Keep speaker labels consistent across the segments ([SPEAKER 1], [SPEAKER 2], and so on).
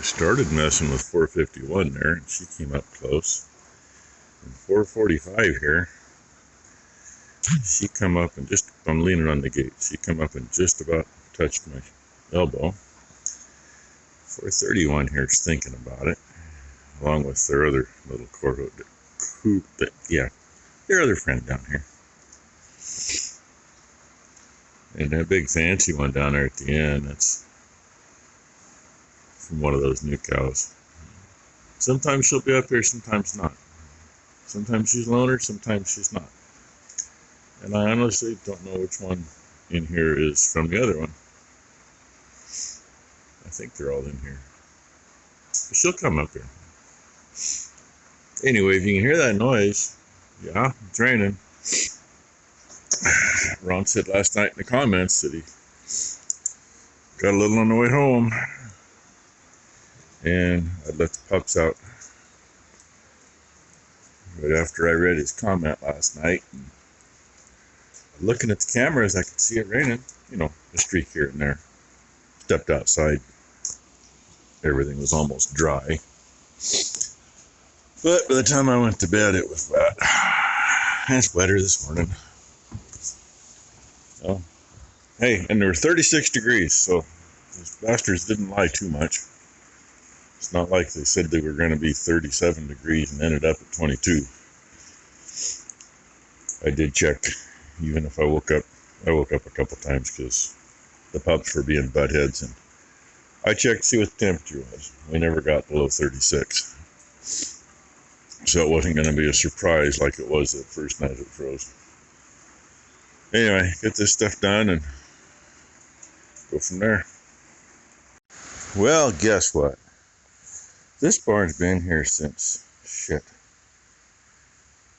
[SPEAKER 1] I started messing with 451 there, and she came up close. And 445 here, she come up and just, I'm leaning on the gate, she come up and just about touched my elbow. 431 here is thinking about it, along with their other little their other friend down here. And that big fancy one down there at the end, that's from one of those new cows. Sometimes she'll be up there, sometimes not. Sometimes she's a loner, sometimes she's not. And I honestly don't know which one in here is from the other one. I think they're all in here. But she'll come up there. Anyway, if you can hear that noise, yeah, it's raining. Ron said last night in the comments that he got a little on the way home. And I let the pups out right after I read his comment last night. And looking at the cameras, I could see it raining. You know, a streak here and there. Stepped outside. Everything was almost dry. But by the time I went to bed, it was wet. It's wetter this morning. Oh, hey, and there were 36 degrees, so those bastards didn't lie too much. It's not like they said they were going to be 37 degrees and ended up at 22. I did check, even if I woke up a couple times because the pups were being buttheads, and I checked to see what the temperature was. We never got below 36. So it wasn't going to be a surprise like it was the first night it froze. Anyway, get this stuff done and go from there. Well, guess what? This barn's been here since,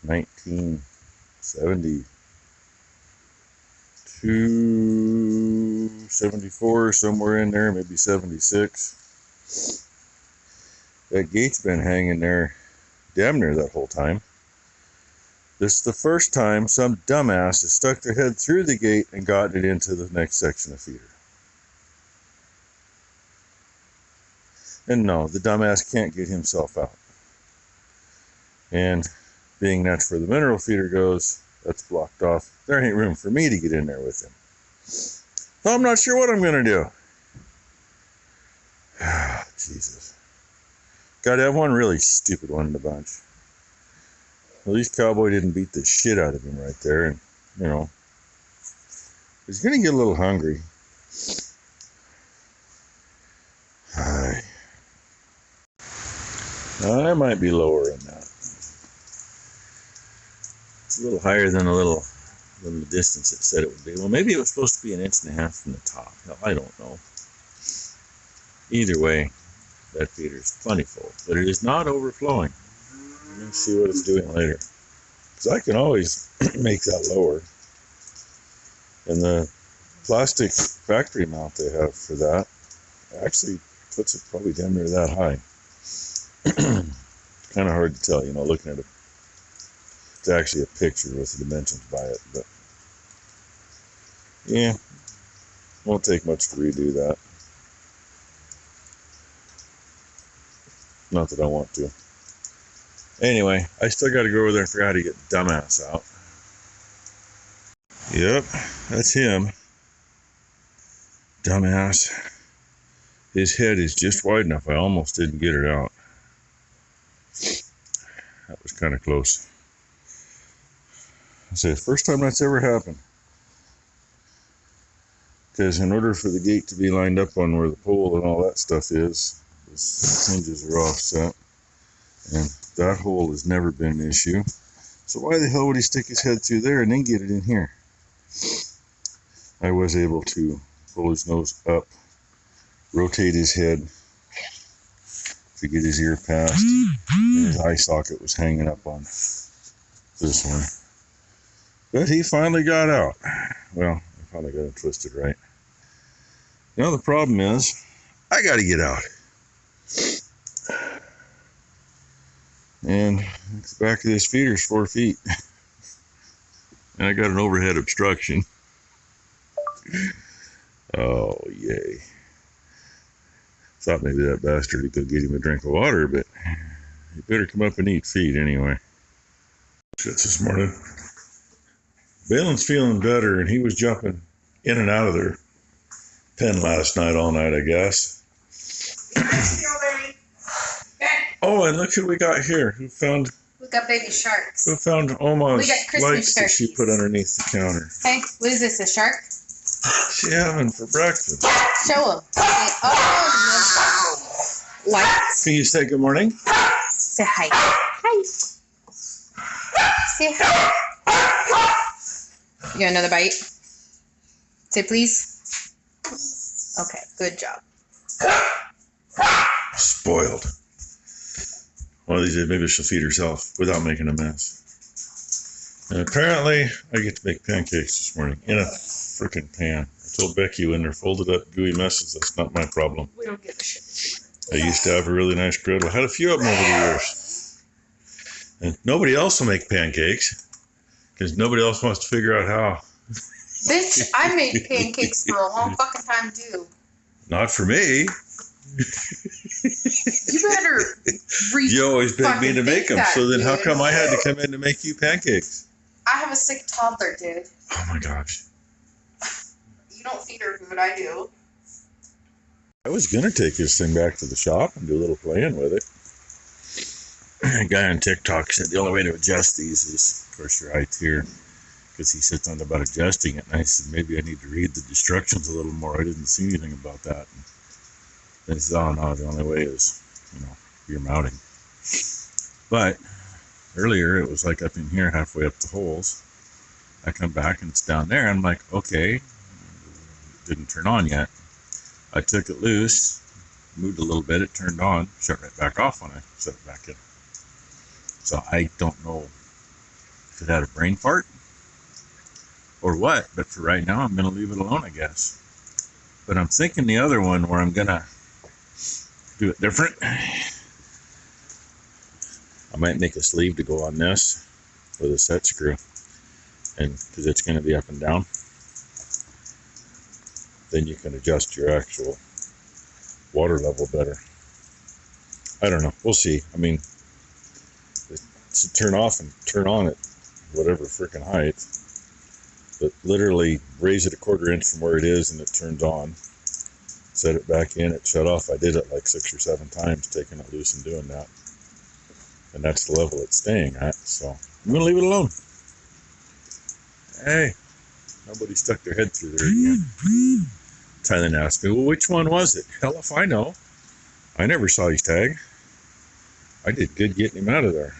[SPEAKER 1] 1972, 74, somewhere in there, maybe 76. That gate's been hanging there damn near that whole time. This is the first time some dumbass has stuck their head through the gate and gotten it into the next section of feeder. And no, the dumbass can't get himself out. And being that's where the mineral feeder goes, that's blocked off. There ain't room for me to get in there with him. So I'm not sure what I'm going to do. Jesus. Gotta have one really stupid one in the bunch. At least Cowboy didn't beat the shit out of him right there. And, you know, he's going to get a little hungry. I might be lower than that. It's a little higher than the distance it said it would be. Well, maybe it was supposed to be 1.5 inches from the top. Hell, I don't know. Either way, that feeder is plentiful, but it is not overflowing. Let me see what it's doing later. Because I can always make that lower. And the plastic factory mount they have for that actually puts it probably damn near that high. It's kind of hard to tell, you know, looking at it. It's actually a picture with the dimensions by it, but yeah, won't take much to redo that. Not that I want to. Anyway, I still got to go over there and figure out how to get dumbass out. Yep, that's him. Dumbass. His head is just wide enough. I almost didn't get it out. That was kind of close. I say, first time that's ever happened. Because in order for the gate to be lined up on where the pole and all that stuff is, the hinges are offset. And that hole has never been an issue. So why the hell would he stick his head through there and then get it in here? I was able to pull his nose up, rotate his head to get his ear past, and his eye socket was hanging up on this one. But he finally got out. Well, I finally got him twisted right. Now the problem is, I got to get out. And the back of this feeder is 4 feet. And I got an overhead obstruction. Oh, yay. Thought maybe that bastard would go get him a drink of water, but he better come up and eat feed anyway. Shits this morning. Balin's feeling better, and he was jumping in and out of their pen last night, all night, I guess. Oh, and look who we got here. We got
[SPEAKER 2] baby sharks.
[SPEAKER 1] Who found Oma's lights that she put underneath the counter.
[SPEAKER 2] Hey, what is this, a shark?
[SPEAKER 1] She having for breakfast.
[SPEAKER 2] Show them. Oh, lights.
[SPEAKER 1] Can you say good morning?
[SPEAKER 2] Say hi. Hi. Say hi. You got another bite? Say please. Okay, good job.
[SPEAKER 1] Spoiled. One of these days, maybe she'll feed herself without making a mess. And apparently, I get to make pancakes this morning in a frickin' pan. I told Becky when they're folded up, gooey messes, that's not my problem.
[SPEAKER 2] We don't give a shit.
[SPEAKER 1] I used to have a really nice griddle. I had a few of them over the years. And nobody else will make pancakes because nobody else wants to figure out how.
[SPEAKER 2] Bitch, I made pancakes for a long fucking time, too.
[SPEAKER 1] Not for me.
[SPEAKER 2] You better
[SPEAKER 1] You always beg me to make them, so then how come I had to come in to make you pancakes?
[SPEAKER 2] I have a sick toddler, dude.
[SPEAKER 1] Oh my gosh.
[SPEAKER 2] You don't feed her food, I do.
[SPEAKER 1] I was going to take this thing back to the shop and do a little playing with it. A guy on TikTok said the only way to adjust these is, of course, your height here, because he sits on about adjusting it. And I said, maybe I need to read the instructions a little more. I didn't see anything about that. And then he said, oh no, the only way is, your mounting. But earlier it was like up in here, halfway up the holes. I come back and it's down there. I'm like, okay, it didn't turn on yet. I took it loose, moved a little bit, it turned on, shut right back off when I set it back in. So I don't know if it had a brain fart or what, but for right now I'm going to leave it alone, I guess. But I'm thinking the other one where I'm going to do it different. I might make a sleeve to go on this with a set screw, and because it's going to be up and down, then you can adjust your actual water level better. I don't know. We'll see. I mean, to turn off and turn on at whatever freaking height, but literally raise it a 1/4 inch from where it is and it turns on. Set it back in, it shut off. I did it like 6 or 7 times, taking it loose and doing that. And that's the level it's staying at, so I'm going to leave it alone. Hey, nobody stuck their head through there again. Tylen asked me, well, which one was it? Hell if I know. I never saw his tag. I did good getting him out of there.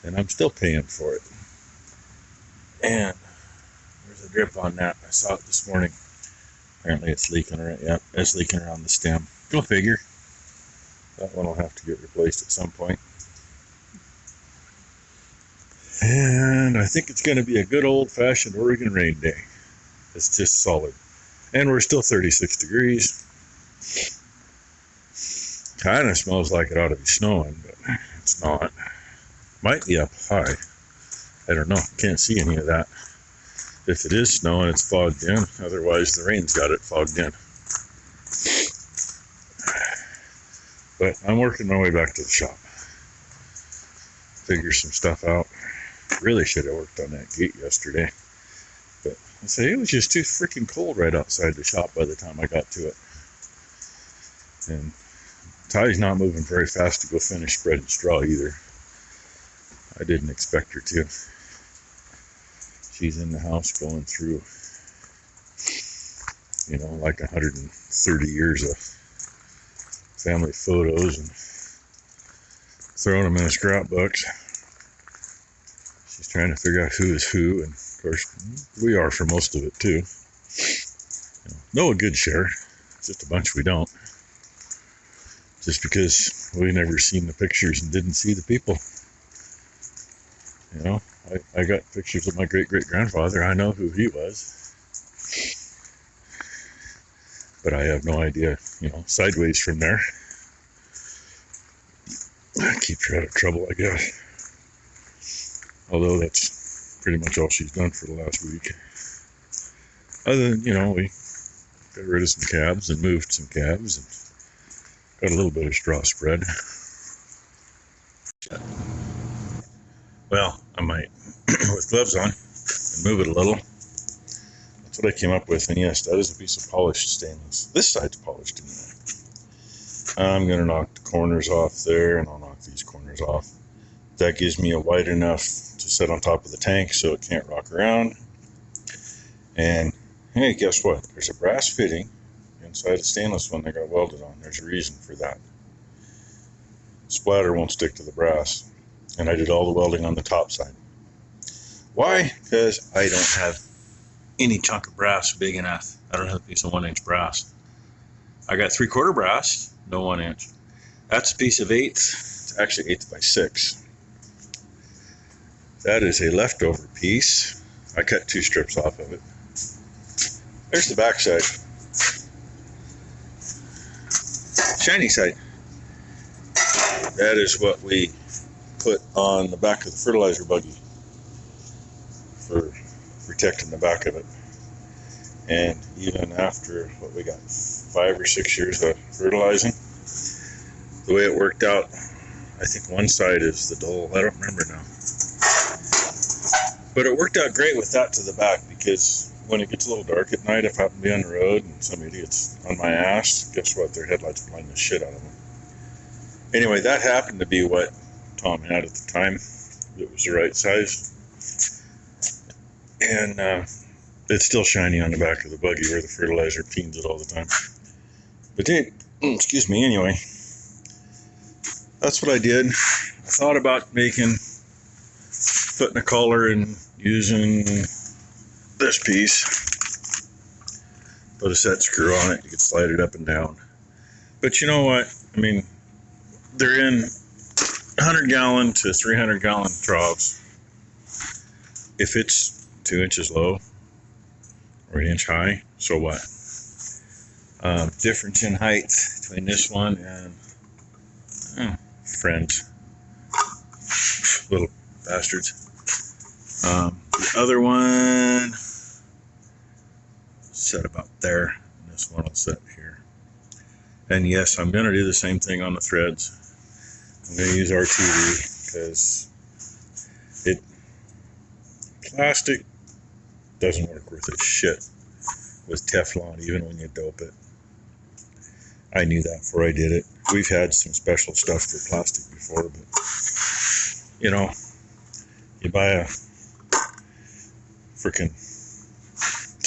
[SPEAKER 1] And I'm still paying for it. And there's a drip on that. I saw it this morning. Apparently it's leaking around. Yep, it's leaking around the stem. Go figure. That one will have to get replaced at some point. And I think it's going to be a good old-fashioned Oregon rain day. It's just solid. And we're still 36 degrees. Kind of smells like it ought to be snowing, but it's not. Might be up high. I don't know. Can't see any of that. If it is snowing, it's fogged in. Otherwise, the rain's got it fogged in. But I'm working my way back to the shop. Figure some stuff out. Really should have worked on that gate yesterday. But I say it was just too freaking cold right outside the shop by the time I got to it. And Ty's not moving very fast to go finish spreading straw either. I didn't expect her to. She's in the house going through, like 130 years of family photos and throwing them in the scrapbooks. She's trying to figure out who is who, and of course, we are for most of it too. Know a good share, it's just a bunch we don't. Just because we never seen the pictures and didn't see the people. I got pictures of my great-great-grandfather. I know who he was. But I have no idea, sideways from there. That keeps her out of trouble, I guess. Although that's pretty much all she's done for the last week. Other than, we got rid of some calves and moved some calves and Got a little bit of straw spread. Well, I might, with gloves on, and move it a little. That's what I came up with. And yes, that is a piece of polished stainless. This side's polished anyway. I'm going to knock the corners off there, and I'll knock these corners off. That gives me a wide enough to set on top of the tank so it can't rock around. And hey, guess what? There's a brass fitting inside the stainless one that got welded on. There's a reason for that. Splatter won't stick to the brass. And I did all the welding on the top side. Why? Because I don't have any chunk of brass big enough. I don't have a piece of 1-inch brass. I got 3/4 brass, no 1-inch. That's a piece of 1/8. It's actually 1/8 by 6. That is a leftover piece. I cut 2 strips off of it. There's the back side. Shiny side. That is what we put on the back of the fertilizer buggy for protecting the back of it. And even after what we got 5 or 6 years of fertilizing, the way it worked out, I think one side is the dull. I don't remember now. But it worked out great with that to the back, because when it gets a little dark at night, if I happen to be on the road and some idiot's on my ass, guess what? Their headlights blind the shit out of them. Anyway, that happened to be what Tom had at the time. It was the right size. And it's still shiny on the back of the buggy where the fertilizer peens it all the time. But excuse me, anyway. That's what I did. I thought about putting a collar and using this piece. Put a set screw on it. You could slide it up and down. But you know what? I mean, they're in 100-gallon to 300-gallon troughs. If it's 2 inches low or 1 inch high, so what? Difference in height between this one and friends, little bastards. The other one set about there, and this one will set here. And yes, I'm going to do the same thing on the threads. I'm going to use RTV because plastic doesn't work worth a shit with Teflon, even when you dope it. I knew that before I did it. We've had some special stuff for plastic before, but you know, you buy a freaking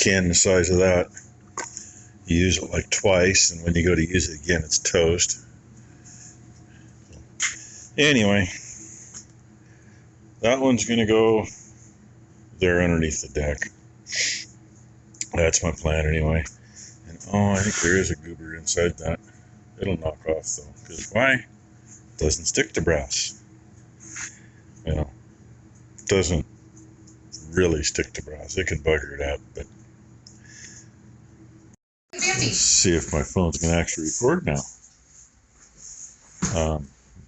[SPEAKER 1] can the size of that, you use it like twice, and when you go to use it again, it's toast. Anyway, that one's going to go there underneath the deck. That's my plan anyway. And I think there is a goober inside that. It'll knock off though, because why? It doesn't stick to brass. You know, it doesn't really stick to brass. It can bugger it up, but let's see if my phone's going to actually record now.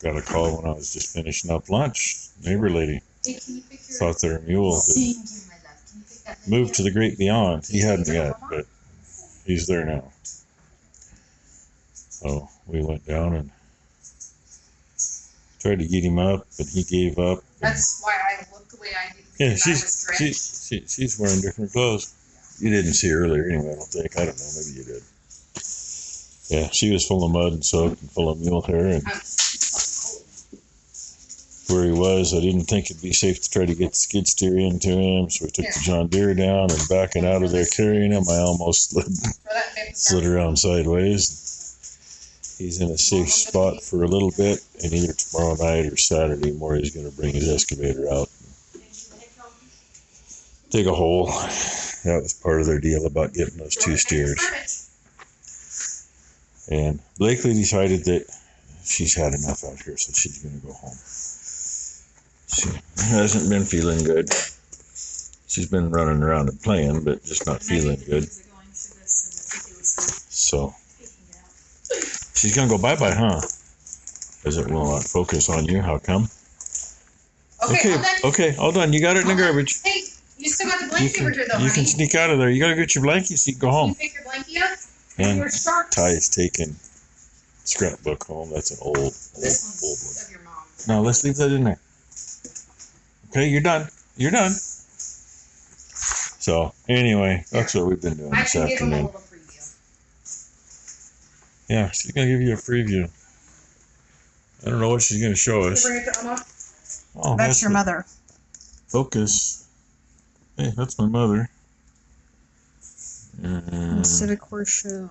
[SPEAKER 1] Got a call when I was just finishing up lunch. Neighbor lady thought their mule had moved to the great beyond. He hadn't yet, but he's there now. So we went down and tried to get him up, but he gave up.
[SPEAKER 2] That's why I looked the way I did.
[SPEAKER 1] Yeah, she's wearing different clothes. You didn't see her earlier anyway, I don't think. I don't know, maybe you did. Yeah, she was full of mud and soaked and full of mule hair. And where he was, I didn't think it'd be safe to try to get the skid steer into him, so we took the John Deere down, and backing out of there carrying him, I almost slid around sideways. He's in a safe spot for a little bit, and either tomorrow night or Saturday morning he's going to bring his excavator out, dig a hole. That was part of their deal about getting those 2 steers. And Blakely decided that she's had enough out here, so she's going to go home. She hasn't been feeling good. She's been running around and playing, but just not feeling good. So she's going to go bye-bye, huh? Because it will not focus on you. How come? Okay, all done. You got it in the garbage.
[SPEAKER 2] Hey, you still got the blankie over here, though,
[SPEAKER 1] You can sneak out of there. You got to get your blankie so you can go home.
[SPEAKER 2] You pick your blankie up?
[SPEAKER 1] And Ty is taking scrapbook home. That's an old
[SPEAKER 2] This
[SPEAKER 1] one.
[SPEAKER 2] one's of your mom.
[SPEAKER 1] No, let's leave that in there. Okay, you're done. You're done. So, anyway, that's what we've been doing
[SPEAKER 2] I
[SPEAKER 1] this
[SPEAKER 2] can give them a
[SPEAKER 1] afternoon.
[SPEAKER 2] little preview.
[SPEAKER 1] Yeah, she's going to give you a preview. I don't know what she's going to show us.
[SPEAKER 2] Bring it to Emma.
[SPEAKER 1] Oh,
[SPEAKER 2] That's your mother.
[SPEAKER 1] Focus. Hey, that's my mother.
[SPEAKER 2] Civic Horse Show.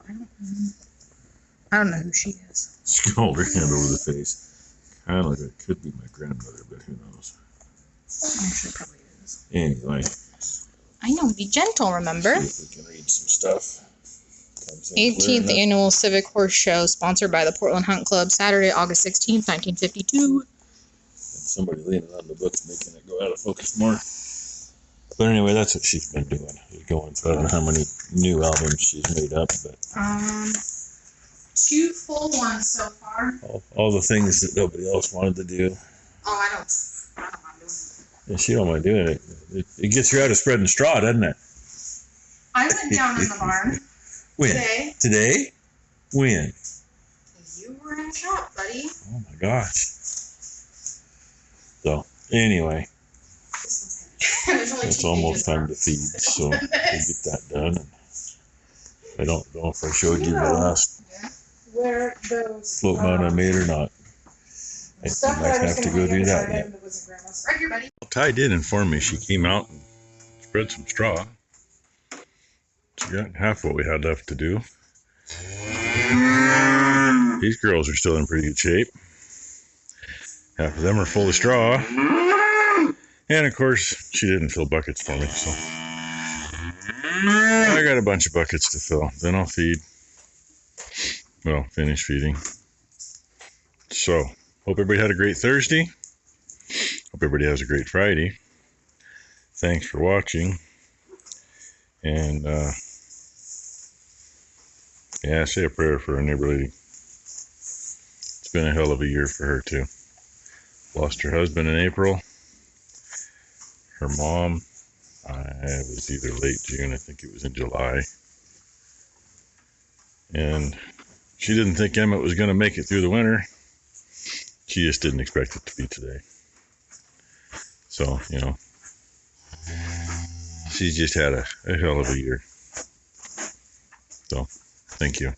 [SPEAKER 2] I don't know who she is.
[SPEAKER 1] She can hold her hand over the face. Kind of like it could be my grandmother, but who knows.
[SPEAKER 2] Actually, probably is.
[SPEAKER 1] Anyway.
[SPEAKER 2] I know, be gentle, remember?
[SPEAKER 1] See if we can read some stuff.
[SPEAKER 2] 18th Annual Civic Horse Show, sponsored by the Portland Hunt Club, Saturday, August 16th, 1952.
[SPEAKER 1] Somebody leaning on the book's making it go out of focus more. But anyway, that's what she's been doing. Going through, I don't know how many new albums she's made up, but
[SPEAKER 2] 2 full ones so far.
[SPEAKER 1] all the things that nobody else wanted to do.
[SPEAKER 2] Oh, I don't mind doing it.
[SPEAKER 1] Yeah, she don't mind doing it. It gets her out of spreading straw, doesn't it?
[SPEAKER 2] I went down in the barn.
[SPEAKER 1] When? Today? When?
[SPEAKER 2] You were in the shop, buddy.
[SPEAKER 1] Oh my gosh. So, anyway. It's almost time to feed, so we'll get that done. I don't know if I showed you the last
[SPEAKER 2] where those
[SPEAKER 1] float mount I made or not. I might have to go do that yet.
[SPEAKER 2] Right here, buddy.
[SPEAKER 1] Ty did inform me she came out and spread some straw. She got half what we had left to do. These girls are still in pretty good shape. Half of them are full of straw. And of course, she didn't fill buckets for me, so I got a bunch of buckets to fill. Then I'll feed. Well, finish feeding. So, hope everybody had a great Thursday. Hope everybody has a great Friday. Thanks for watching. And, yeah, say a prayer for our neighbor lady. It's been a hell of a year for her, too. Lost her husband in April. Her mom, it was either late June, I think it was in July. And she didn't think Emmett was going to make it through the winter. She just didn't expect it to be today. So, you know, she's just had a hell of a year. So, thank you.